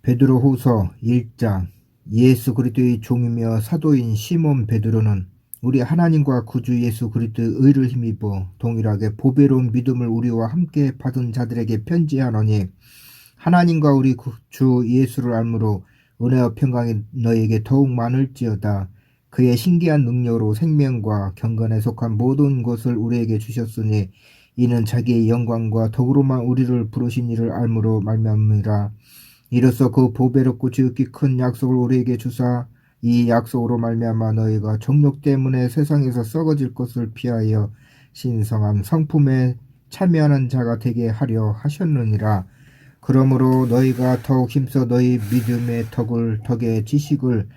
베드로후서 1장. 예수 그리스도의 종이며 사도인 시몬 베드로는 우리 하나님과 구주 예수 그리스도의 의를 힘입어 동일하게 보배로운 믿음을 우리와 함께 받은 자들에게 편지하노니, 하나님과 우리 주 예수를 알므로 은혜와 평강이 너에게 더욱 많을지어다. 그의 신기한 능력으로 생명과 경건에 속한 모든 것을 우리에게 주셨으니, 이는 자기의 영광과 덕으로만 우리를 부르신 이를 알므로 말미암으라. 이로써 그 보배롭고 지극히 큰 약속을 우리에게 주사, 이 약속으로 말미암아 너희가 정욕 때문에 세상에서 썩어질 것을 피하여 신성한 성품에 참여하는 자가 되게 하려 하셨느니라. 그러므로 너희가 더욱 힘써 너희 믿음의 덕의 지식을,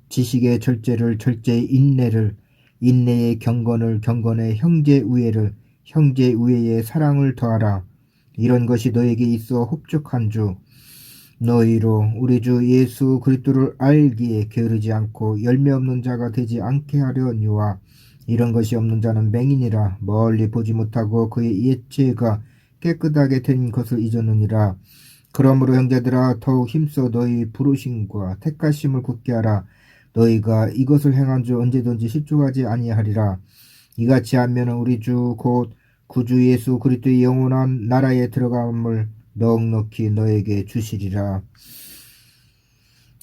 지식의 절제를, 절제의 인내를, 인내의 경건을, 경건의 형제 우애를, 형제 우애의 사랑을 더하라. 이런 것이 너에게 있어 흡족한 주 너희로 우리 주 예수 그리스도를 알기에 게으르지 않고 열매 없는 자가 되지 않게 하려니와, 이런 것이 없는 자는 맹인이라 멀리 보지 못하고 그의 옛죄가 깨끗하게 된 것을 잊었느니라. 그러므로 형제들아, 더욱 힘써 너희 부르심과 택하심을 굳게 하라. 너희가 이것을 행한 주 언제든지 실족하지 아니하리라. 이같이 하면 우리 주 곧 구주 예수 그리스도의 영원한 나라에 들어감을 넉넉히 너에게 주시리라.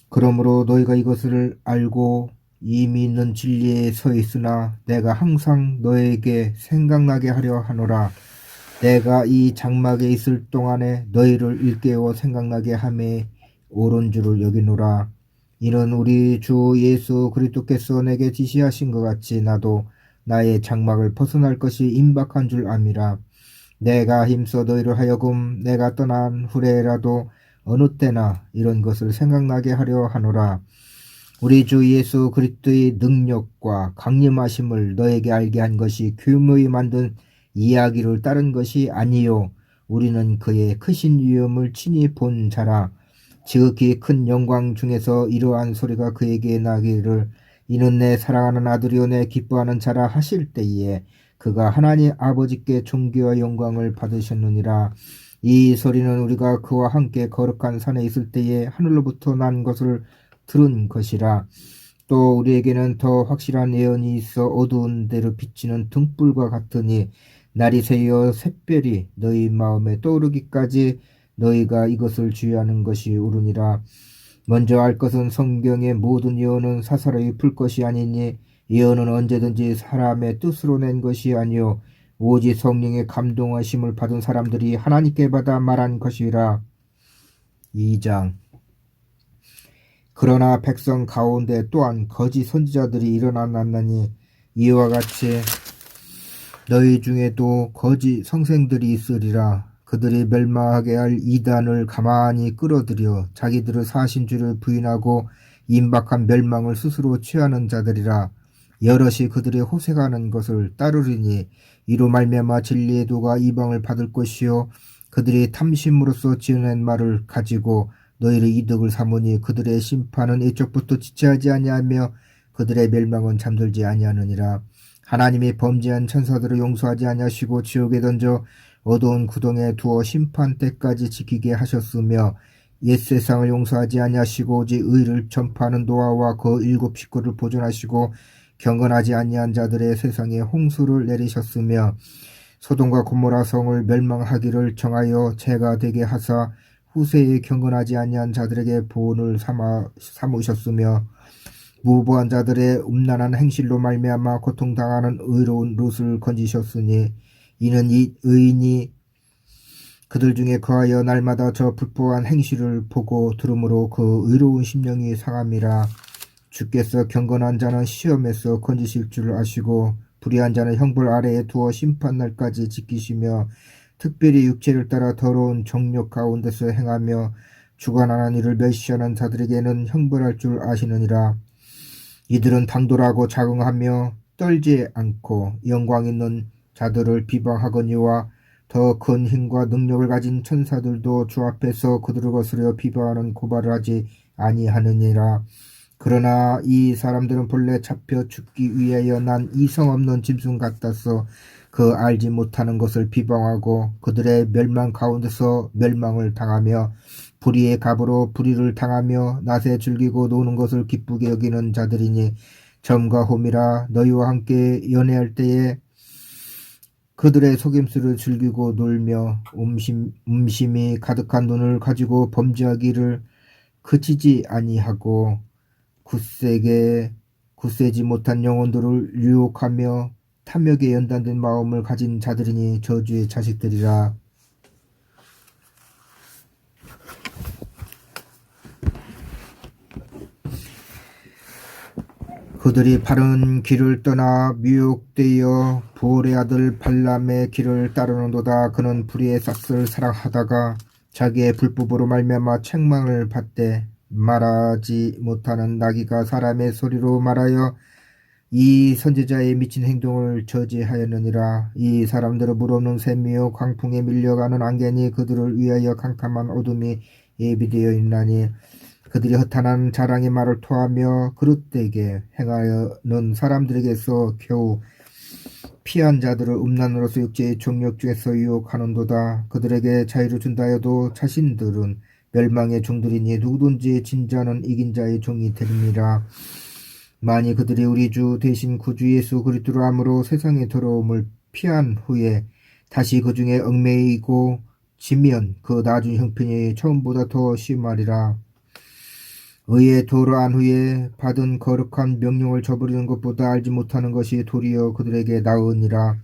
그러므로 너희가 이것을 알고 이미 있는 진리에 서 있으나 내가 항상 너에게 생각나게 하려 하노라. 내가 이 장막에 있을 동안에 너희를 일깨워 생각나게 함에 옳은 줄을 여기노라. 이는 우리 주 예수 그리스도께서 내게 지시하신 것 같이 나도 나의 장막을 벗어날 것이 임박한 줄 암이라. 내가 힘써 너희를 하여금 내가 떠난 후에라도 어느 때나 이런 것을 생각나게 하려 하노라. 우리 주 예수 그리스도의 능력과 강림하심을 너에게 알게 한 것이 규모히 만든 이야기를 따른 것이 아니요, 우리는 그의 크신 위엄을 친히 본 자라. 지극히 큰 영광 중에서 이러한 소리가 그에게 나기를, 이는 내 사랑하는 아들이요 내 기뻐하는 자라 하실 때에 그가 하나님 아버지께 존귀와 영광을 받으셨느니라. 이 소리는 우리가 그와 함께 거룩한 산에 있을 때에 하늘로부터 난 것을 들은 것이라. 또 우리에게는 더 확실한 예언이 있어 어두운 데로 비치는 등불과 같으니, 날이 새어 샛별이 너희 마음에 떠오르기까지 너희가 이것을 주의하는 것이 옳으니라. 먼저 알 것은 성경의 모든 예언은 사사로이 풀 것이 아니니, 예언은 언제든지 사람의 뜻으로 낸 것이 아니요 오직 성령의 감동하심을 받은 사람들이 하나님께 받아 말한 것이라. 2장. 그러나 백성 가운데 또한 거짓 선지자들이 일어나나니, 이와 같이 너희 중에도 거짓 성생들이 있으리라. 그들이 멸망하게 할 이단을 가만히 끌어들여 자기들의 사신주를 부인하고 임박한 멸망을 스스로 취하는 자들이라. 여럿이 그들의 호색하는 것을 따르리니, 이로 말미암아 진리의 도가 이방을 받을 것이요 그들이 탐심으로써 지어낸 말을 가지고 너희를 이득을 삼으니, 그들의 심판은 애초부터 지체하지 아니하며 그들의 멸망은 잠들지 아니하느니라. 하나님이 범죄한 천사들을 용서하지 아니하시고 지옥에 던져 어두운 구덩이에 두어 심판 때까지 지키게 하셨으며, 옛 세상을 용서하지 아니하시고 오직 의를 전파하는 노아와 그 7 식구를 보존하시고 경건하지 아니한 자들의 세상에 홍수를 내리셨으며, 소돔과 고모라 성을 멸망하기를 정하여 죄가 되게 하사 후세에 경건하지 아니한 자들에게 보온을 삼으셨으며, 무고한 자들의 음란한 행실로 말미암아 고통당하는 의로운 롯을 건지셨으니, 이는 이 의인이 그들 중에 거하여 날마다 저 불법한 행실을 보고 들으므로 그 의로운 심령이 상함이라. 주께서 경건한 자는 시험에서 건지실 줄 아시고 불의한 자는 형벌 아래에 두어 심판날까지 지키시며, 특별히 육체를 따라 더러운 정욕 가운데서 행하며 주관하는 일을 멸시하는 자들에게는 형벌할 줄 아시느니라. 이들은 당돌하고 자긍하며 떨지 않고 영광 있는 자들을 비방하거니와 더 큰 힘과 능력을 가진 천사들도 주 앞에서 그들을 거스려 비방하는 고발을 하지 아니하느니라. 그러나 이 사람들은 본래 잡혀 죽기 위하여 난 이성 없는 짐승 같아서 그 알지 못하는 것을 비방하고 그들의 멸망 가운데서 멸망을 당하며 불의의 갑으로 불의를 당하며 낫에 즐기고 노는 것을 기쁘게 여기는 자들이니 점과 홈이라 너희와 함께 연애할 때에 그들의 속임수를 즐기고 놀며 음심이 가득한 눈을 가지고 범죄하기를 그치지 아니하고 굳세지 못한 영혼들을 유혹하며 탐욕에 연단된 마음을 가진 자들이니 저주의 자식들이라. 그들이 바른 길을 떠나 미혹되어 부올의 아들 발람의 길을 따르는도다. 그는 불의의 싹을 사랑하다가 자기의 불법으로 말미암아 책망을 받되 말하지 못하는 나귀가 사람의 소리로 말하여 이 선지자의 미친 행동을 저지하였느니라. 이 사람들은 물 없는 샘이요 광풍에 밀려가는 안개니 그들을 위하여 캄캄한 어둠이 예비되어 있나니 그들이 허탄한 자랑의 말을 토하며 그릇되게 행하여는 사람들에게서 겨우 피한 자들을 음란으로서 육체의 종력 중에서 유혹하는도다. 그들에게 자유를 준다 해도 자신들은 멸망의 종들이니 누구든지 진자는 이긴 자의 종이 되리니라. 만일 그들이 우리 주 대신 구주 예수 그리스도로 함으로 세상의 더러움을 피한 후에 다시 그 중에 얽매이고 지면 그 나중 형편이 처음보다 더 심하리라. 의의 도를 안 후에 받은 거룩한 명령을 저버리는 것보다 알지 못하는 것이 도리어 그들에게 나으니라.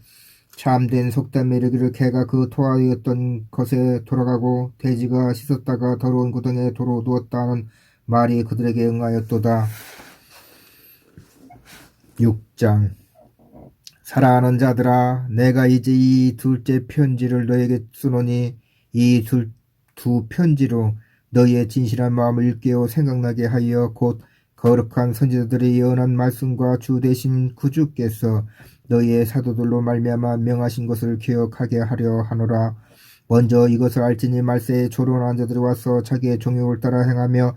참된 속담에 이르기를 개가 그 토하였던 것에 돌아가고 돼지가 씻었다가 더러운 구덩이에 도로 누웠다는 말이 그들에게 응하였도다. 6장. 사랑하는 자들아, 내가 이제 이 둘째 편지를 너에게 쓰노니 이 두 편지로 너희의 진실한 마음을 일깨워 생각나게 하여 곧 거룩한 선지자들의 예언한 말씀과 주 대신 구주께서 너희의 사도들로 말미암아 명하신 것을 기억하게 하려 하노라. 먼저 이것을 알지니 말세에 조롱한 자들이 와서 자기의 종욕을 따라 행하며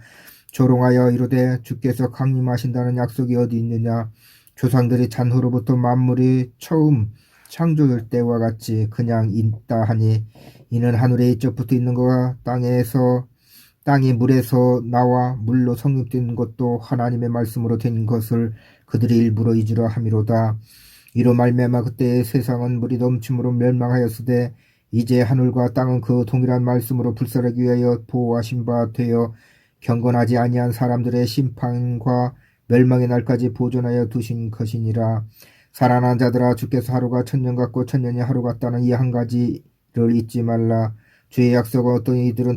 조롱하여 이르되 주께서 강림하신다는 약속이 어디 있느냐. 조상들이 잔후로부터 만물이 처음 창조될 때와 같이 그냥 있다 하니 이는 하늘에 이쪽부터 있는 것과 땅이 물에서 나와 물로 성육된 것도 하나님의 말씀으로 된 것을 그들이 일부러 잊으려 함이로다. 이로 말미암아 그때의 세상은 물이 넘침으로 멸망하였으되 이제 하늘과 땅은 그 동일한 말씀으로 불살하기 위하여 보호하신 바 되어 경건하지 아니한 사람들의 심판과 멸망의 날까지 보존하여 두신 것이니라. 살아난 자들아, 주께서 하루가 천년 같고 천년이 하루 같다는 이 한 가지를 잊지 말라. 주의 약속은 어떤 이들은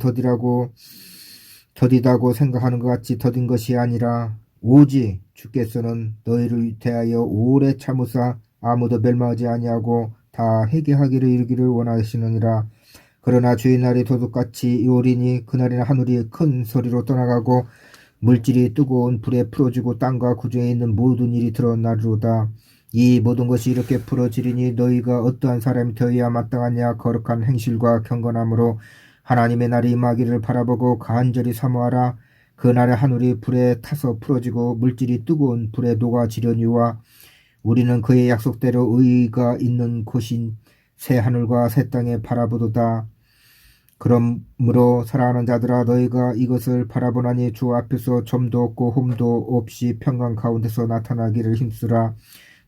더디다고 생각하는 것 같이 더딘 것이 아니라 오직 주께서는 너희를 대하여 오래 참으사 아무도 멸망하지 아니하고 다 회개하기를 이루기를 원하시느니라. 그러나 주의 날이 도둑같이 오리니 그날에는 하늘이 큰 소리로 떠나가고 물질이 뜨거운 불에 풀어지고 땅과 그 중에 있는 모든 일이 드러나리로다. 이 모든 것이 이렇게 풀어지리니 너희가 어떠한 사람이 되어야 마땅하냐. 거룩한 행실과 경건함으로 하나님의 날이 임하기를 바라보고 간절히 사모하라. 그 날에 하늘이 불에 타서 풀어지고 물질이 뜨거운 불에 녹아지려니와 우리는 그의 약속대로 의가 있는 곳인 새 하늘과 새 땅에 바라보도다. 그러므로 사랑하는 자들아, 너희가 이것을 바라보나니 주 앞에서 점도 없고 홈도 없이 평강 가운데서 나타나기를 힘쓰라.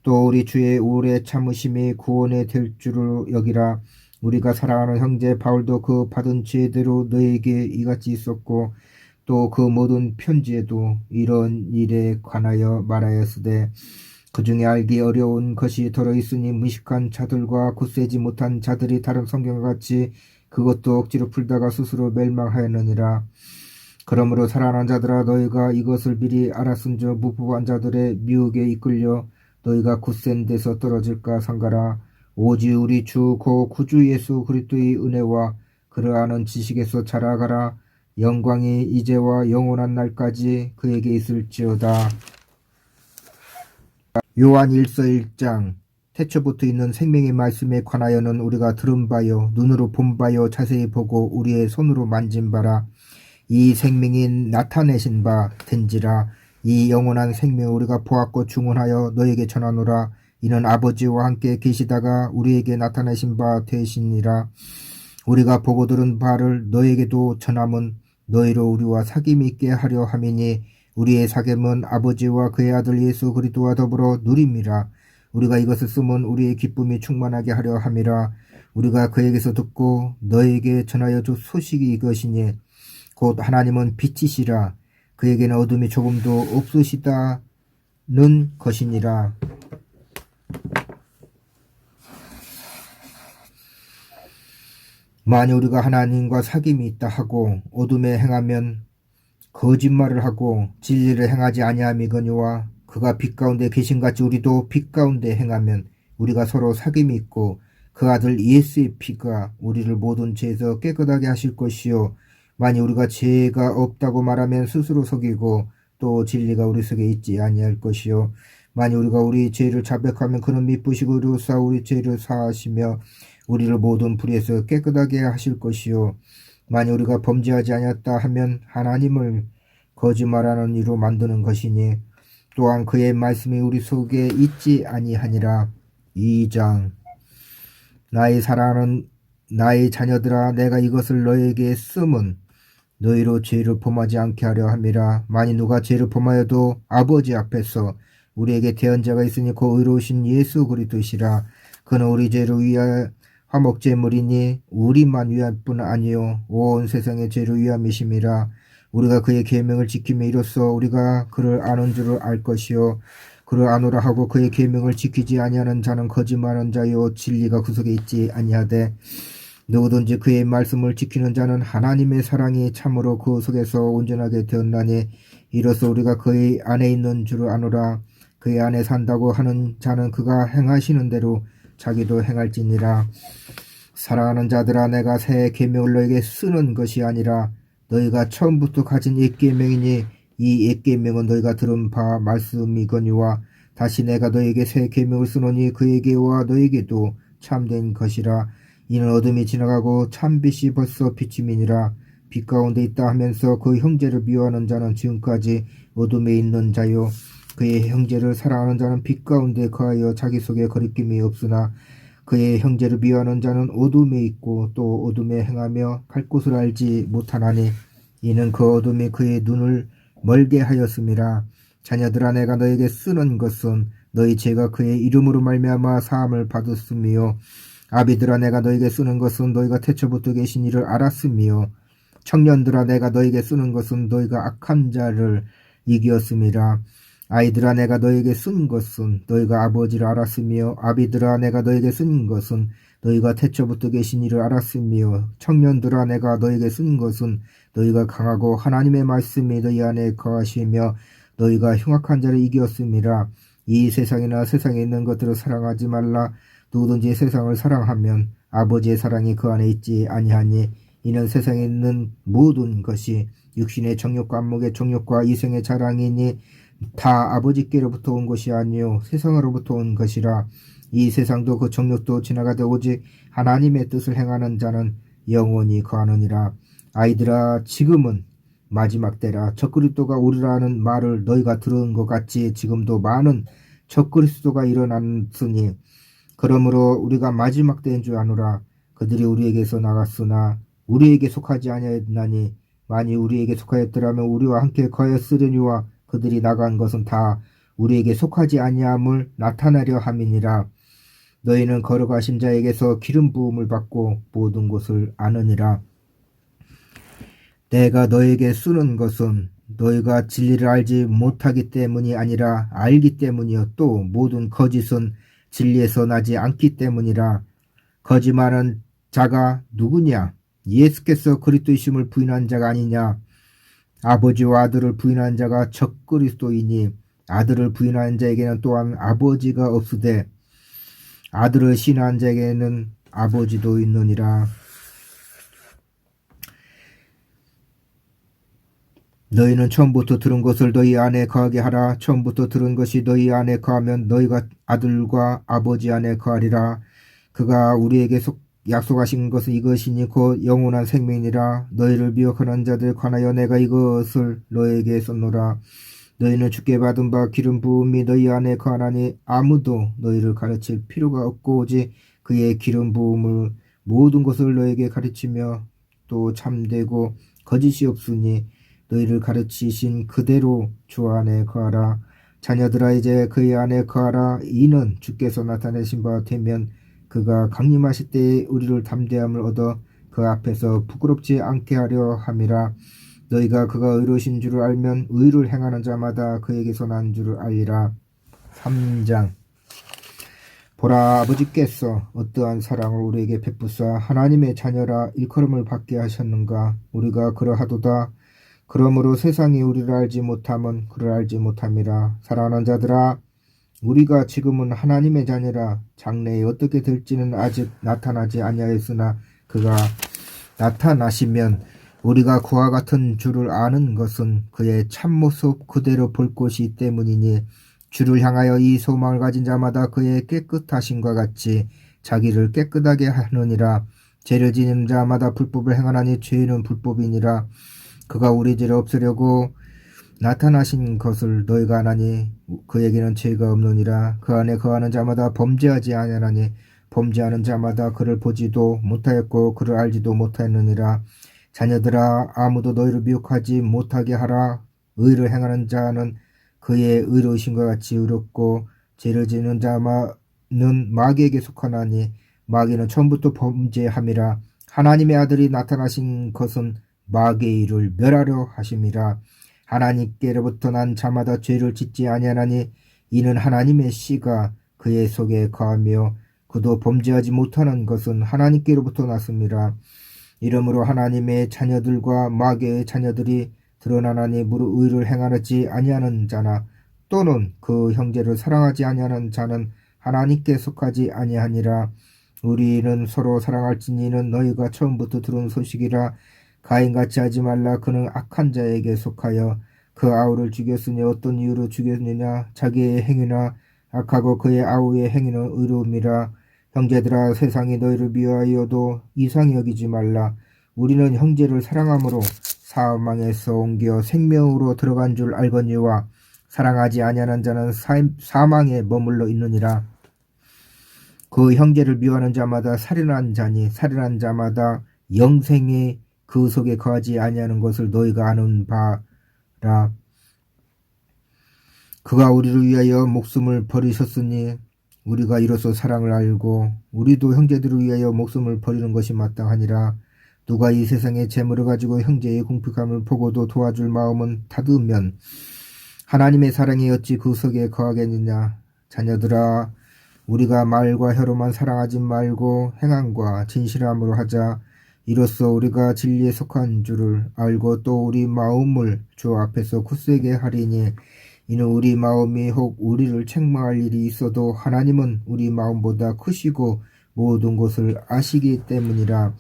또 우리 주의 오래 참으심이 구원에 될 줄을 여기라. 우리가 사랑하는 형제 바울도 그 받은 지혜대로 너희에게 이같이 있었고 또 그 모든 편지에도 이런 일에 관하여 말하였으되 그 중에 알기 어려운 것이 들어있으니 무식한 자들과 굳세지 못한 자들이 다른 성경과 같이 그것도 억지로 풀다가 스스로 멸망하였느니라. 그러므로 사랑하는 자들아, 너희가 이것을 미리 알았은저 무법한 자들의 미혹에 이끌려 너희가 굳센 데서 떨어질까 삼가라. 오직 우리 주 고 구주 예수 그리스도의 은혜와 그를 아는 지식에서 자라가라. 영광이 이제와 영원한 날까지 그에게 있을지어다. 요한 1서 1장. 태초부터 있는 생명의 말씀에 관하여는 우리가 들은 바요 눈으로 본 바요 자세히 보고 우리의 손으로 만진 바라. 이 생명이 나타내신 바 된지라. 이 영원한 생명을 우리가 보았고 증언하여 너에게 전하노라. 이는 아버지와 함께 계시다가 우리에게 나타내신 바 되시니라. 우리가 보고 들은 바를 너에게도 전함은 너희로 우리와 사귐이 있게 하려 함이니 우리의 사귐은 아버지와 그의 아들 예수 그리스도와 더불어 누림이라. 우리가 이것을 쓰면 우리의 기쁨이 충만하게 하려 함이라. 우리가 그에게서 듣고 너에게 전하여 줄 소식이 이것이니 곧 하나님은 빛이시라. 그에게는 어둠이 조금도 없으시다는 것이니라. 만일 우리가 하나님과 사귐이 있다 하고 어둠에 행하면 거짓말을 하고 진리를 행하지 아니함이거니와 그가 빛 가운데 계신같이 우리도 빛 가운데 행하면 우리가 서로 사귐이 있고 그 아들 예수의 피가 우리를 모든 죄에서 깨끗하게 하실 것이요 만일 우리가 죄가 없다고 말하면 스스로 속이고 또 진리가 우리 속에 있지 아니할 것이요 만일 우리가 우리 죄를 자백하면 그는 미쁘시고 이루사 우리 죄를 사하시며 우리를 모든 불의에서 깨끗하게 하실 것이요 만일 우리가 범죄하지 아니었다 하면 하나님을 거짓말하는 이로 만드는 것이니 또한 그의 말씀이 우리 속에 있지 아니하니라. 2장 나의 사랑하는 나의 자녀들아 내가 이것을 너에게 쓰면 너희로 죄를 범하지 않게 하려 함이라. 만일 누가 죄를 범하여도 아버지 앞에서 우리에게 대언자가 있으니 그 의로우신 예수 그리스도시라. 그는 우리 죄를 위하여 화목제물이니 우리만 위할 뿐 아니요 온 세상의 죄를 위함이심이라. 우리가 그의 계명을 지키며 이로써 우리가 그를 아는 줄을 알 것이요 그를 아노라 하고 그의 계명을 지키지 아니하는 자는 거짓말하는 자요 진리가 그 속에 있지 아니하되 누구든지 그의 말씀을 지키는 자는 하나님의 사랑이 참으로 그 속에서 온전하게 되었나니 이로써 우리가 그의 안에 있는 줄을 아노라. 그의 안에 산다고 하는 자는 그가 행하시는 대로 자기도 행할지니라. 사랑하는 자들아 내가 새 계명을 너에게 쓰는 것이 아니라 너희가 처음부터 가진 옛 계명이니 이 옛 계명은 너희가 들은 바 말씀이거니와 다시 내가 너에게 새 계명을 쓰노니 그에게와 너에게도 참된 것이라. 이는 어둠이 지나가고 참빛이 벌써 비침이니라. 빛 가운데 있다 하면서 그 형제를 미워하는 자는 지금까지 어둠에 있는 자요 그의 형제를 사랑하는 자는 빛 가운데 거하여 자기 속에 거리낌이 없으나 그의 형제를 미워하는 자는 어둠에 있고 또 어둠에 행하며 갈 곳을 알지 못하나니 이는 그 어둠이 그의 눈을 멀게 하였음이라. 자녀들아 내가 너에게 쓰는 것은 너희 죄가 그의 이름으로 말미암아 사함을 받았으며 아비들아 내가 너에게 쓰는 것은 너희가 태초부터 계신 이를 알았으며 청년들아 내가 너에게 쓰는 것은 너희가 악한 자를 이기었음이라. 아이들아 내가 너에게 쓴 것은 너희가 아버지를 알았으며 아비들아 내가 너에게 쓴 것은 너희가 태초부터 계신 이를 알았으며 청년들아 내가 너에게 쓴 것은 너희가 강하고 하나님의 말씀이 너희 안에 거하시며 너희가 흉악한 자를 이기었음이라. 이 세상이나 세상에 있는 것들을 사랑하지 말라. 누구든지 세상을 사랑하면 아버지의 사랑이 그 안에 있지 아니하니 이는 세상에 있는 모든 것이 육신의 정욕과 안목의 정욕과 이생의 자랑이니 다 아버지께로부터 온 것이 아니요 세상으로부터 온 것이라. 이 세상도 그 정욕도 지나가되 오직 하나님의 뜻을 행하는 자는 영원히 거하느니라. 아이들아 지금은 마지막 때라. 적그리스도가 오리라는 말을 너희가 들은 것 같이 지금도 많은 적그리스도가 일어났으니 그러므로 우리가 마지막 때인 줄 아노라. 그들이 우리에게서 나갔으나 우리에게 속하지 아니하였나니 만일 우리에게 속하였더라면 우리와 함께 거하였으려니와 그들이 나간 것은 다 우리에게 속하지 아니함을 나타내려 함이니라. 너희는 걸어가신 자에게서 기름 부음을 받고 모든 것을 아느니라. 내가 너에게 쓰는 것은 너희가 진리를 알지 못하기 때문이 아니라 알기 때문이요 또 모든 거짓은 진리에서 나지 않기 때문이라. 거짓말하는 자가 누구냐? 예수께서 그리스도이심을 부인한 자가 아니냐? 아버지와 아들을 부인한 자가 적그리스도이니 아들을 부인한 자에게는 또한 아버지가 없으되 아들을 신한 자에게는 아버지도 있느니라. 너희는 처음부터 들은 것을 너희 안에 거하게 하라. 처음부터 들은 것이 너희 안에 거하면 너희가 아들과 아버지 안에 거하리라. 그가 우리에게 약속하신 것은 이것이니 곧 영원한 생명이니라. 너희를 미혹하는 자들 관하여 내가 이것을 너희에게 썼노라. 너희는 주께 받은 바 기름 부음이 너희 안에 거하나니 아무도 너희를 가르칠 필요가 없고 오직 그의 기름 부음을 모든 것을 너희에게 가르치며 또 참되고 거짓이 없으니 너희를 가르치신 그대로 주 안에 거하라. 자녀들아 이제 그의 안에 거하라. 이는 주께서 나타내신 바 되면 그가 강림하실 때에 우리를 담대함을 얻어 그 앞에서 부끄럽지 않게 하려 함이라. 너희가 그가 의로우신 줄을 알면 의를 행하는 자마다 그에게서 난 줄을 알리라. 3장. 보라, 아버지께서 어떠한 사랑을 우리에게 베푸사 하나님의 자녀라 일컬음을 받게 하셨는가. 우리가 그러하도다. 그러므로 세상이 우리를 알지 못함은 그를 알지 못함이라. 사랑하는 자들아, 우리가 지금은 하나님의 자녀라. 장래에 어떻게 될지는 아직 나타나지 아니하였으나 그가 나타나시면 우리가 그와 같은 줄을 아는 것은 그의 참모습 그대로 볼 것이 때문이니, 주를 향하여 이 소망을 가진 자마다 그의 깨끗하심과 같이 자기를 깨끗하게 하느니라. 죄를 지는 자마다 불법을 행하나니 죄는 불법이니라. 그가 우리 죄를 없애려고 나타나신 것을 너희가 아나니 그에게는 죄가 없느니라. 그 안에 거하는 자마다 범죄하지 아니하나니 범죄하는 자마다 그를 보지도 못하였고 그를 알지도 못하였느니라. 자녀들아, 아무도 너희를 미혹하지 못하게 하라. 의를 행하는 자는 그의 의로우신과 같이 의롭고 죄를 지는 자는 마귀에게 속하나니 마귀는 처음부터 범죄함이라. 하나님의 아들이 나타나신 것은 마귀의 일을 멸하려 하심이라. 하나님께로부터 난 자마다 죄를 짓지 아니하나니 이는 하나님의 씨가 그의 속에 거하며 그도 범죄하지 못하는 것은 하나님께로부터 났습니다. 이러므로 하나님의 자녀들과 마귀의 자녀들이 드러나나니 무릇 의를 행하지 아니하는 자나 또는 그 형제를 사랑하지 아니하는 자는 하나님께 속하지 아니하니라. 우리는 서로 사랑할지니는 너희가 처음부터 들은 소식이라. 가인같이 하지 말라. 그는 악한 자에게 속하여 그 아우를 죽였으니 어떤 이유로 죽였느냐. 자기의 행위나 악하고 그의 아우의 행위는 의로움이라. 형제들아, 세상이 너희를 미워하여도 이상히 여기지 말라. 우리는 형제를 사랑함으로 사망에서 옮겨 생명으로 들어간 줄 알거니와 사랑하지 아니하는 자는 사망에 머물러 있느니라. 그 형제를 미워하는 자마다 살인한 자니 살인한 자마다 영생이 그 속에 거하지 아니하는 것을 너희가 아는 바라. 그가 우리를 위하여 목숨을 버리셨으니 우리가 이로써 사랑을 알고 우리도 형제들을 위하여 목숨을 버리는 것이 마땅하니라. 누가 이 세상의 재물을 가지고 형제의 궁핍함을 보고도 도와줄 마음은 닫으면 하나님의 사랑이 어찌 그 속에 거하겠느냐. 자녀들아, 우리가 말과 혀로만 사랑하지 말고 행함과 진실함으로 하자. 이로써 우리가 진리에 속한 줄을 알고 또 우리 마음을 주 앞에서 굳세게 하리니, 이는 우리 마음이 혹 우리를 책망할 일이 있어도 하나님은 우리 마음보다 크시고 모든 것을 아시기 때문이라.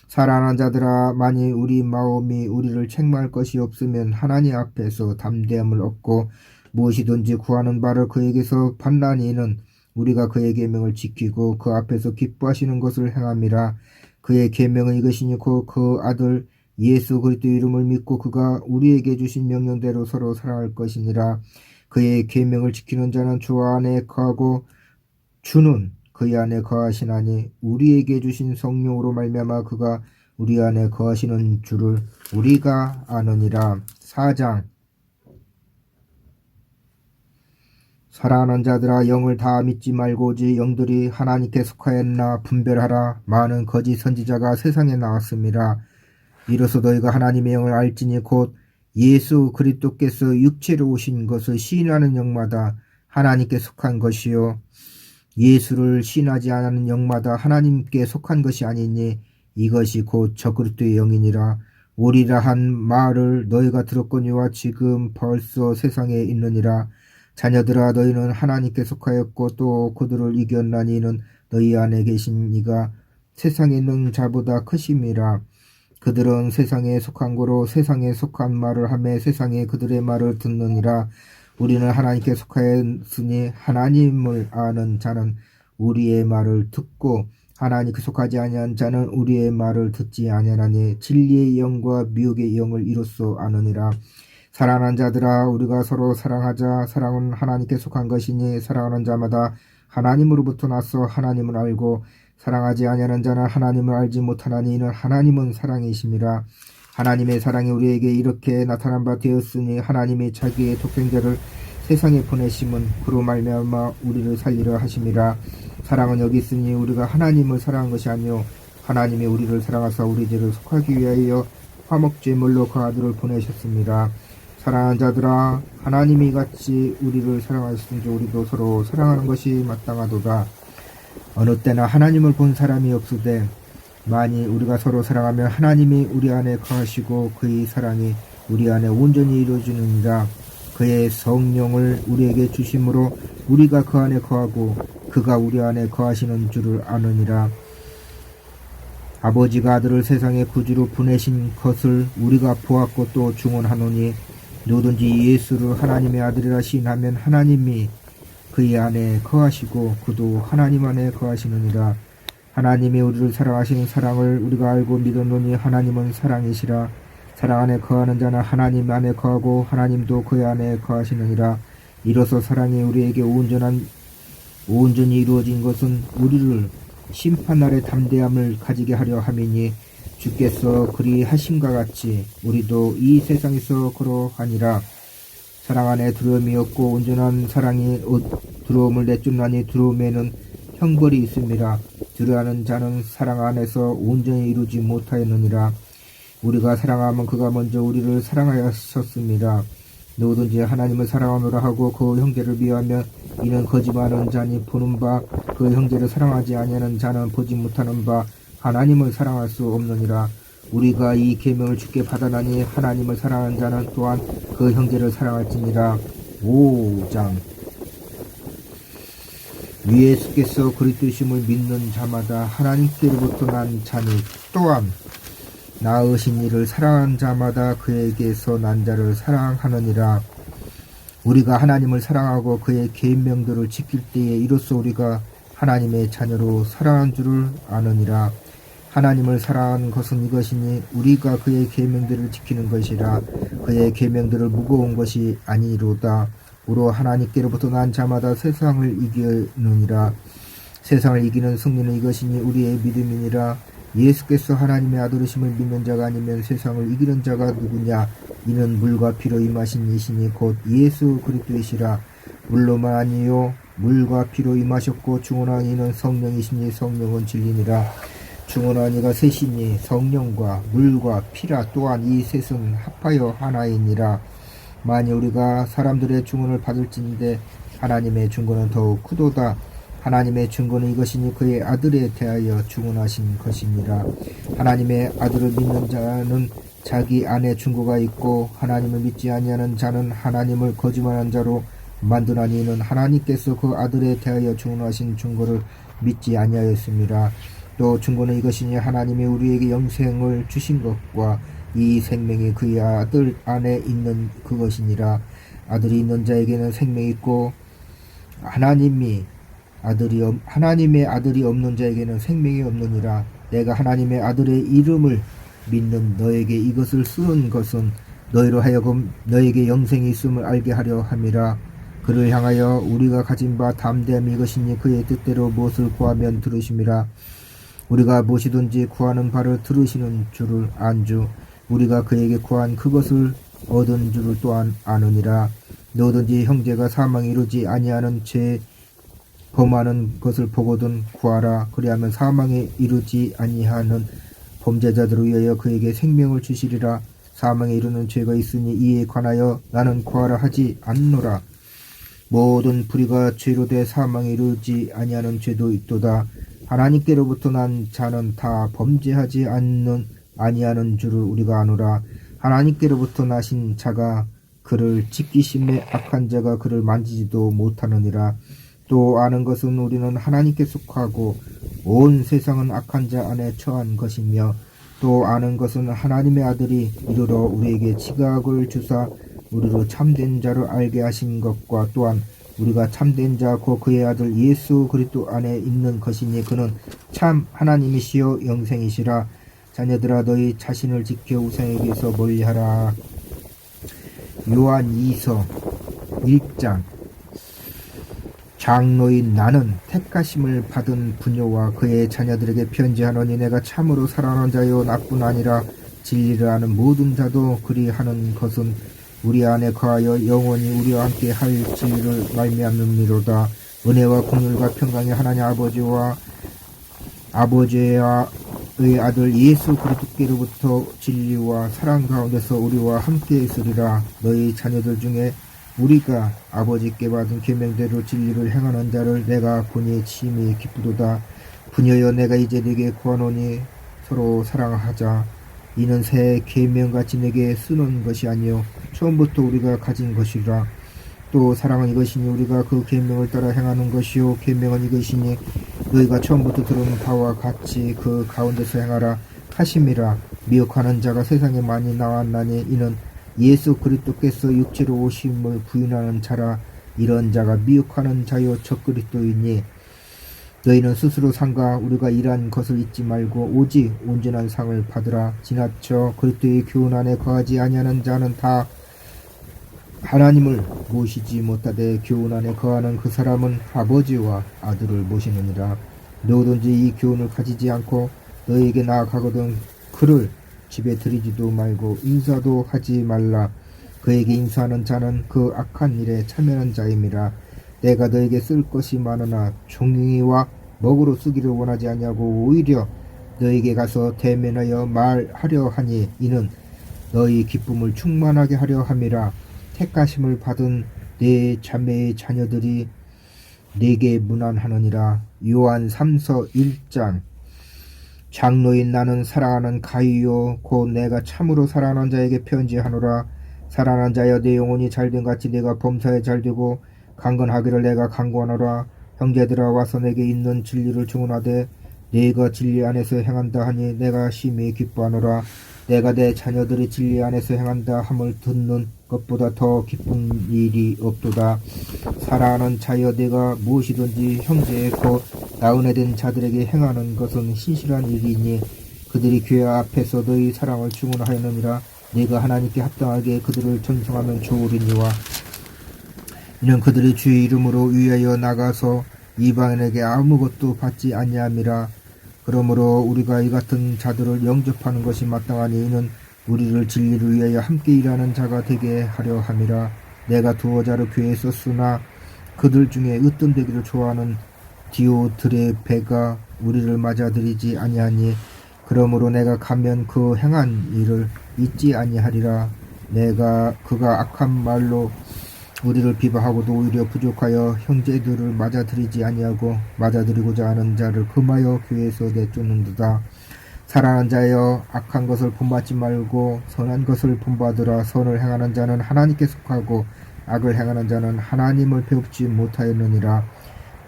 사랑하는 자들아, 만일 우리 마음이 우리를 책망할 것이 없으면 하나님 앞에서 담대함을 얻고 무엇이든지 구하는 바를 그에게서 받나니 이는 우리가 그의 계명을 지키고 그 앞에서 기뻐하시는 것을 행함이라. 그의 계명은 이것이니 곧 그 아들 예수 그리스도 이름을 믿고 그가 우리에게 주신 명령대로 서로 사랑할 것이니라. 그의 계명을 지키는 자는 주 안에 거하고 주는 그의 안에 거하시나니 우리에게 주신 성령으로 말미암아 그가 우리 안에 거하시는 줄을 우리가 아느니라. 4장. 사랑하는 자들아, 영을 다 믿지 말고 오직 영들이 하나님께 속하였나 분별하라. 많은 거짓 선지자가 세상에 나왔습니다. 이로써 너희가 하나님의 영을 알지니 곧 예수 그리스도께서 육체로 오신 것을 시인하는 영마다 하나님께 속한 것이요 예수를 시인하지 않는 영마다 하나님께 속한 것이 아니니 이것이 곧 저 그리스도의 영이니라. 오리라 한 말을 너희가 들었거니와 지금 벌써 세상에 있느니라. 자녀들아, 너희는 하나님께 속하였고 또 그들을 이겼나니 이는 너희 안에 계신 이가 세상에 있는 자보다 크심이라. 그들은 세상에 속한 거로 세상에 속한 말을 하며 세상에 그들의 말을 듣느니라. 우리는 하나님께 속하였으니 하나님을 아는 자는 우리의 말을 듣고 하나님께 속하지 아니한 자는 우리의 말을 듣지 아니하나니 진리의 영과 미혹의 영을 이로써 아느니라. 사랑하는 자들아, 우리가 서로 사랑하자. 사랑은 하나님께 속한 것이니 사랑하는 자마다 하나님으로부터 나서 하나님을 알고 사랑하지 아니하는 자는 하나님을 알지 못하나니 이는 하나님은 사랑이심이라. 하나님의 사랑이 우리에게 이렇게 나타난 바 되었으니 하나님이 자기의 독생자를 세상에 보내심은 그로 말미암아 우리를 살리려 하심이라. 사랑은 여기 있으니 우리가 하나님을 사랑한 것이 아니요 하나님이 우리를 사랑하사 우리 죄를 속하기 위하여 화목제물로 그 아들을 보내셨습니다. 사랑하는 자들아, 하나님이 같이 우리를 사랑하셨은지 우리도 서로 사랑하는 것이 마땅하도다. 어느 때나 하나님을 본 사람이 없으되 만일 우리가 서로 사랑하면 하나님이 우리 안에 거하시고 그의 사랑이 우리 안에 온전히 이루어지느니라. 그의 성령을 우리에게 주심으로 우리가 그 안에 거하고 그가 우리 안에 거하시는 줄을 아느니라. 아버지가 아들을 세상의 구주로 보내신 것을 우리가 보았고 또 증언하노니 누구든지 예수를 하나님의 아들이라 시인하면 하나님이 그의 안에 거하시고 그도 하나님 안에 거하시느니라. 하나님이 우리를 사랑하시는 사랑을 우리가 알고 믿었노니 하나님은 사랑이시라. 사랑 안에 거하는 자는 하나님 안에 거하고 하나님도 그의 안에 거하시느니라. 이로써 사랑이 우리에게 온전히 이루어진 것은 우리를 심판날의 담대함을 가지게 하려 함이니 주께서 그리 하심과 같이 우리도 이 세상에서 그러하니라. 사랑 안에 두려움이 없고 온전한 사랑이 두려움을 내쫓나니 두려움에는 형벌이 있음이라. 두려워하는 자는 사랑 안에서 온전히 이루지 못하였느니라. 우리가 사랑하면 그가 먼저 우리를 사랑하였습니다. 누구든지 하나님을 사랑하노라 하고 그 형제를 미워하면 이는 거짓말하는 자니 보는 바 그 형제를 사랑하지 아니하는 자는 보지 못하는 바 하나님을 사랑할 수 없느니라. 우리가 이 계명을 주께 받아나니 하나님을 사랑하는 자는 또한 그 형제를 사랑할지니라. 5장. 예수께서 그리스도심을 믿는 자마다 하나님께로부터 난 자니 또한 낳으신 이를 사랑하는 자마다 그에게서 난 자를 사랑하느니라. 우리가 하나님을 사랑하고 그의 계명들을 지킬 때에 이로써 우리가 하나님의 자녀로 사랑한 줄을 아느니라. 하나님을 사랑하는 것은 이것이니 우리가 그의 계명들을 지키는 것이라. 그의 계명들을 무거운 것이 아니로다. 우로 하나님께로부터 난 자마다 세상을 이기느니라. 세상을 이기는 승리는 이것이니 우리의 믿음이니라. 예수께서 하나님의 아들이심을 믿는 자가 아니면 세상을 이기는 자가 누구냐? 이는 물과 피로 임하신 이시니 곧 예수 그리스도이시라. 물로만 아니요 물과 피로 임하셨고 증언한 이는 성령이시니 성령은 진리니라. 증언한 이가 셋이니 성령과 물과 피라. 또한 이 셋은 합하여 하나이니라. 만일 우리가 사람들의 증언을 받을진대 하나님의 증거는 더욱 크도다. 하나님의 증거는 이것이니 그의 아들에 대하여 증언하신 것이니라. 하나님의 아들을 믿는 자는 자기 안에 증거가 있고 하나님을 믿지 아니하는 자는 하나님을 거짓말한 자로 만드나니 이는 하나님께서 그 아들에 대하여 증언하신 증거를 믿지 아니하였습니다. 또 증거는 이것이니 하나님이 우리에게 영생을 주신 것과 이 생명이 그의 아들 안에 있는 그것이니라. 아들이 있는 자에게는 생명이 있고 하나님의 아들이 없는 자에게는 생명이 없느니라. 내가 하나님의 아들의 이름을 믿는 너에게 이것을 쓰는 것은 너희로 하여금 너에게 영생이 있음을 알게 하려 함이라. 그를 향하여 우리가 가진 바 담대함이 이것이니 그의 뜻대로 무엇을 구하면 들으심이라. 우리가 무엇이든지 구하는 바를 들으시는 줄을 안주. 우리가 그에게 구한 그것을 얻은 줄을 또한 아느니라. 누구든지 형제가 사망에 이르지 아니하는 죄 범하는 것을 보거든 구하라. 그리하면 사망에 이르지 아니하는 범죄자들을 위하여 그에게 생명을 주시리라. 사망에 이르는 죄가 있으니 이에 관하여 나는 구하라 하지 않노라. 모든 불의가 죄로 돼 사망에 이르지 아니하는 죄도 있도다. 하나님께로부터 난 자는 다 범죄하지 아니하는 줄을 우리가 아노라. 하나님께로부터 나신 자가 그를 지키심에 악한 자가 그를 만지지도 못하느니라. 또 아는 것은 우리는 하나님께 속하고 온 세상은 악한 자 안에 처한 것이며 또 아는 것은 하나님의 아들이 이르러 우리에게 지각을 주사 우리로 참된 자를 알게 하신 것과 또한 우리가 참된 자 곧 그의 아들 예수 그리스도 안에 있는 것이니 그는 참 하나님이시요 영생이시라. 자녀들아 너희 자신을 지켜 우상에게서 멀리하라. 요한 2서 1장. 장로인 나는 택하심을 받은 부녀와 그의 자녀들에게 편지하노니 내가 참으로 사랑하는 자요 나뿐 아니라 진리를 아는 모든 자도 그리하는 것은 우리 안에 거하여 영원히 우리와 함께 할 진리를 말미암음이로다. 은혜와 공률과 평강의 하나님 아버지의 아들 예수 그리스도께로부터 진리와 사랑 가운데서 우리와 함께 있으리라. 너희 자녀들 중에 우리가 아버지께 받은 계명대로 진리를 행하는 자를 내가 보니 심히 기쁘도다. 부녀여, 내가 이제 네게 구하노니 서로 사랑하자. 이는 새 계명같이 내게 쓰는 것이 아니요 처음부터 우리가 가진 것이라. 또 사랑은 이것이니 우리가 그 계명을 따라 행하는 것이요 계명은 이것이니 너희가 처음부터 들은 바와 같이 그 가운데서 행하라 하심이라. 미혹하는 자가 세상에 많이 나왔나니 이는 예수 그리스도께서 육체로 오심을 부인하는 자라. 이런 자가 미혹하는 자요 적그리스도이니 너희는 스스로 상가 우리가 일한 것을 잊지 말고 오직 온전한 상을 받으라. 지나쳐 그리스도의 교훈 안에 거하지 아니하는 자는 다 하나님을 모시지 못하되 교훈 안에 거하는 그 사람은 아버지와 아들을 모시느니라. 누구든지 이 교훈을 가지지 않고 너희에게 나아가거든 그를 집에 들이지도 말고 인사도 하지 말라. 그에게 인사하는 자는 그 악한 일에 참여하는 자임이라. 내가 너에게 쓸 것이 많으나 종이와 먹으로 쓰기를 원하지 아니하고 오히려 너에게 가서 대면하여 말하려 하니 이는 너희 기쁨을 충만하게 하려 함이라. 택하심을 받은 내 자매의 자녀들이 네게 문안하느니라. 요한 3서 1장. 장로인 나는 사랑하는 가이요 곧 내가 참으로 사랑하는 자에게 편지하노라. 사랑하는 자여, 내 영혼이 잘된 같이 내가 범사에 잘되고 강건하기를 내가 강구하노라. 형제들아, 와서 내게 있는 진리를 증언하되 네가 진리 안에서 행한다 하니 내가 심히 기뻐하노라. 내가 내 자녀들이 진리 안에서 행한다 함을 듣는 것보다 더 기쁜 일이 없도다. 사랑하는 자여, 내가 무엇이든지 형제의 곧 나은혜된 자들에게 행하는 것은 신실한 일이니 그들이 교회 앞에서 너희 사랑을 증언하였느니라. 네가 하나님께 합당하게 그들을 전송하면 좋으리니와 이는 그들이 주의 이름으로 위하여 나가서 이방인에게 아무것도 받지 아니함이라. 그러므로 우리가 이 같은 자들을 영접하는 것이 마땅하니 이는 우리를 진리를 위하여 함께 일하는 자가 되게 하려 함이라. 내가 두어 자를 교회에 썼으나 그들 중에 으뜸되기를 좋아하는 디오드레베가 우리를 맞아들이지 아니하니 그러므로 내가 가면 그 행한 일을 잊지 아니하리라. 그가 악한 말로 우리를 비방하고도 오히려 부족하여 형제들을 맞아들이지 아니하고 맞아들이고자 하는 자를 금하여 교회에서 내쫓는도다. 사랑하는 자여, 악한 것을 본받지 말고 선한 것을 본받으라. 선을 행하는 자는 하나님께 속하고 악을 행하는 자는 하나님을 배웁지 못하였느니라.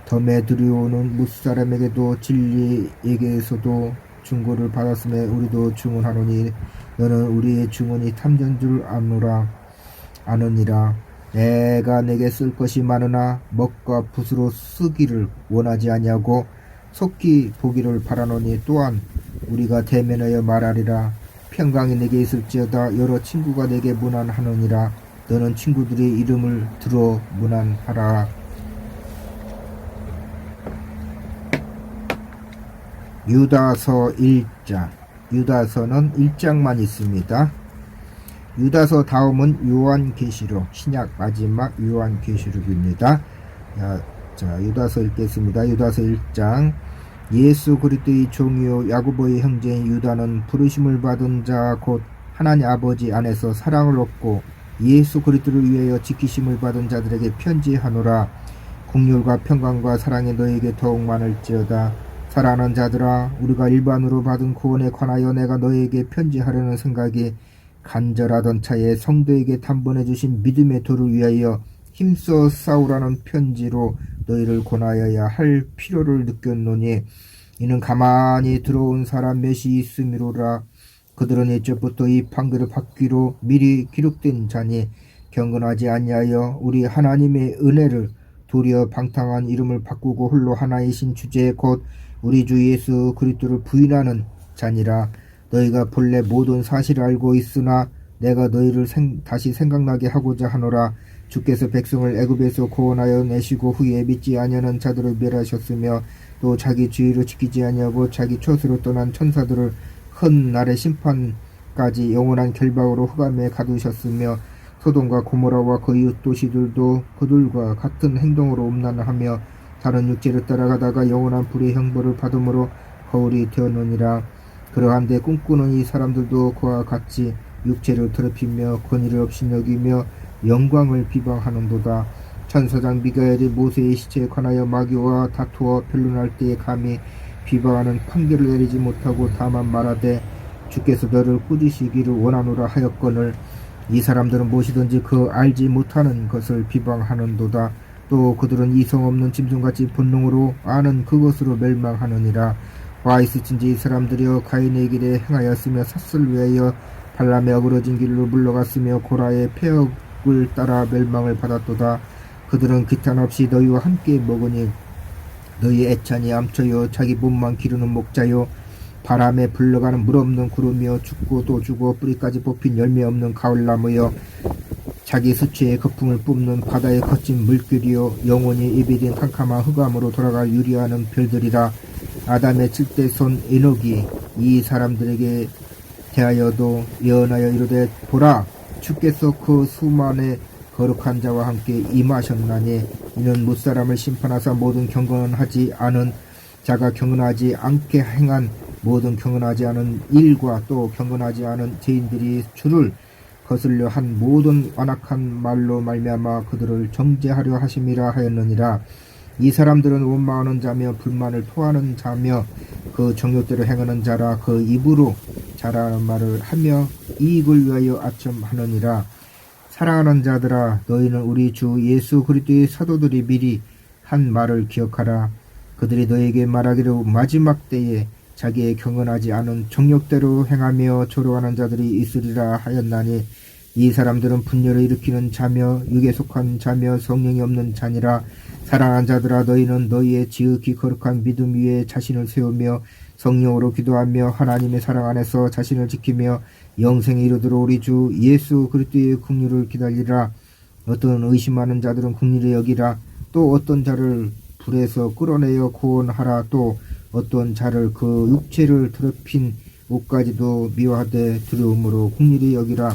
더메드리오는 무사람에게도 진리에게서도 증거를 받았음에 우리도 증언하노니 너는 우리의 증언이 탐전 줄 아느니라. 내가 내게 쓸 것이 많으나 먹과 붓으로 쓰기를 원하지 아니하고 속히 보기를 바라노니 또한 우리가 대면하여 말하리라. 평강이 내게 있을지어다. 여러 친구가 내게 문안하느니라. 너는 친구들의 이름을 들어 문안하라. 유다서 1장. 유다서는 1장만 있습니다. 유다서 다음은 요한계시록, 신약 마지막 요한계시록입니다. 자, 유다서 읽겠습니다. 유다서 1장. 예수 그리스도의 종이요 야고보의 형제인 유다는 부르심을 받은 자 곧 하나님 아버지 안에서 사랑을 얻고 예수 그리스도를 위하여 지키심을 받은 자들에게 편지하노라. 긍휼과 평강과 사랑이 너에게 더욱 많을지어다. 사랑하는 자들아, 우리가 일반으로 받은 구원에 관하여 내가 너에게 편지하려는 생각이 간절하던 차에 성도에게 단번해 주신 믿음의 도를 위하여 힘써 싸우라는 편지로 너희를 권하여야 할 필요를 느꼈노니 이는 가만히 들어온 사람 몇이 있음이로라. 그들은 예적부터 이 판결을 받기로 미리 기록된 자니 경건하지 아니하여 우리 하나님의 은혜를 도리어 방탕한 이름을 바꾸고 홀로 하나이신 주제 곧 우리 주 예수 그리스도를 부인하는 자니라. 너희가 본래 모든 사실을 알고 있으나 내가 너희를 다시 생각나게 하고자 하노라. 주께서 백성을 애굽에서 구원하여 내시고 후에 믿지 아니하는 자들을 멸하셨으며 또 자기 주의를 지키지 아니하고 자기 처소로 떠난 천사들을 큰 날에 심판 까지 영원한 결박으로 흑암에 가두셨으며 소돔과 고모라와 그 이웃 도시들도 그들과 같은 행동으로 음란하며 다른 육체를 따라가다가 영원한 불의 형벌을 받음으로 거울이 되었느니라. 그러한데 꿈꾸는 이 사람들도 그와 같이 육체를 더럽히며 권위를 업신여기며 영광을 비방하는도다. 천사장 미가엘이 모세의 시체에 관하여 마귀와 다투어 변론할 때에 감히 비방하는 판결을 내리지 못하고 다만 말하되 주께서 너를 꾸짖으시기를 원하노라 하였거늘 이 사람들은 무엇이든지 그 알지 못하는 것을 비방하는도다. 또 그들은 이성 없는 짐승같이 본능으로 아는 그것으로 멸망하느니라. 와 있을진지 이 사람들이여 가인의 길에 행하였으며 삿을 위하여 발람의 어그러진 길로 물러갔으며 고라의 폐역을 따라 멸망을 받았도다. 그들은 기탄 없이 너희와 함께 먹으니 너희 애찬이 암초요 자기 몸만 기르는 목자요 바람에 불러가는 물 없는 구름이요 죽고 또 죽어 뿌리까지 뽑힌 열매 없는 가을나무여 자기 수치의 거품을 뿜는 바다의 거친 물결이요 영원히 이별인 캄캄한 흑암으로 돌아갈 유리하는 별들이라. 아담의 7대 손 에녹이 이 사람들에게 대하여도 예언하여 이르되 보라 주께서 그 수만의 거룩한 자와 함께 임하셨나니 이는 무사람을 심판하사 모든 경건하지 않은 자가 경건하지 않게 행한 모든 경건하지 않은 일과 또 경건하지 않은 죄인들이 주를 거슬려 한 모든 완악한 말로 말미암아 그들을 정죄하려 하심이라 하였느니라. 이 사람들은 원망하는 자며 불만을 토하는 자며 그 정욕대로 행하는 자라. 그 입으로 잘하는 말을 하며 이익을 위하여 아첨하느니라. 사랑하는 자들아 너희는 우리 주 예수 그리스도의 사도들이 미리 한 말을 기억하라. 그들이 너에게 말하기를 마지막 때에 자기의 경건하지 않은 정욕대로 행하며 조롱하는 자들이 있으리라 하였나니 이 사람들은 분열을 일으키는 자며 육에 속한 자며 성령이 없는 자니라. 사랑하는 자들아 너희는 너희의 지극히 거룩한 믿음 위에 자신을 세우며 성령으로 기도하며 하나님의 사랑 안에서 자신을 지키며 영생에 이르도록 우리 주 예수 그리스도의 긍휼을 기다리라. 어떤 의심하는 자들은 긍휼히 여기라. 또 어떤 자를 불에서 끌어내어 구원하라. 또 어떤 자를 그 육체를 더럽힌 옷까지도 미워하되 두려움으로 긍휼히 여기라.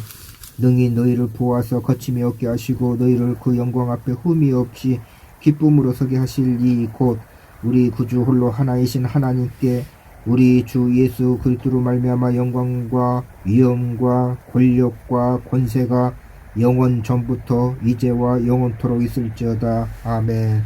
능히 너희를 보아서 거침이 없게 하시고 너희를 그 영광 앞에 흠이 없이 기쁨으로 서게 하실 이 곧 우리 구주 홀로 하나이신 하나님께 우리 주 예수 그리스도로 말미암아 영광과 위엄과 권력과 권세가 영원 전부터 이제와 영원토록 있을지어다. 아멘.